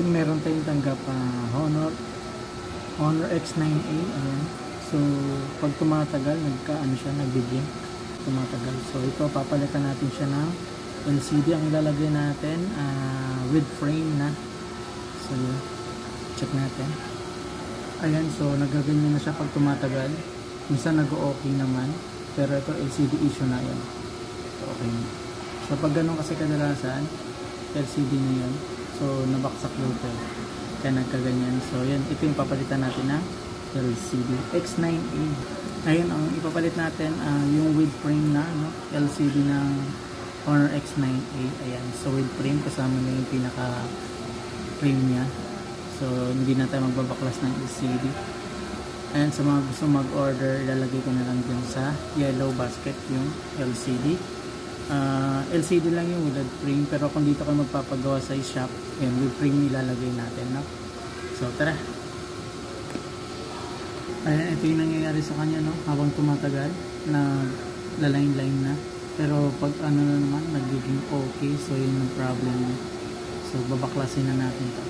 Meron tayong tanggap Honor X9A, ayan. So pag tumatagal, nagbi-blink, tumatagal. So ito, papalitan natin siya ng LCD. Ang ilalagay natin with frame na. So check natin. Ayan, so nagaganyan na siya pag tumatagal. Minsan nag-o-okay naman, pero ito LCD issue na yan. So okay na. So pag ganun kasi kadalasan, LCD na yan. So nabaksak filter, kaya nagkaganyan. So yan, ito yung papalitan natin ng LCD X9A. Ayun, ang ipapalit natin yung with frame na LCD ng Honor X9A. Ayan, so with frame, kasama na yung pinaka frame nya. So hindi na tayo magbabaklas ng LCD. And sa mga gusto mag-order, ilalagay ko na lang dyan sa yellow basket yung LCD. LCD lang yung with frame, pero kung dito kayo magpapagawa sa shop, yan, with frame ilalagay natin, no? So tara. Ayan, ito yung nangyayari sa kanya, no? Habang tumatagal, line na. Pero pag ano na naman, nagiging okay, so yun yung problem niya. So babaklasin na natin to.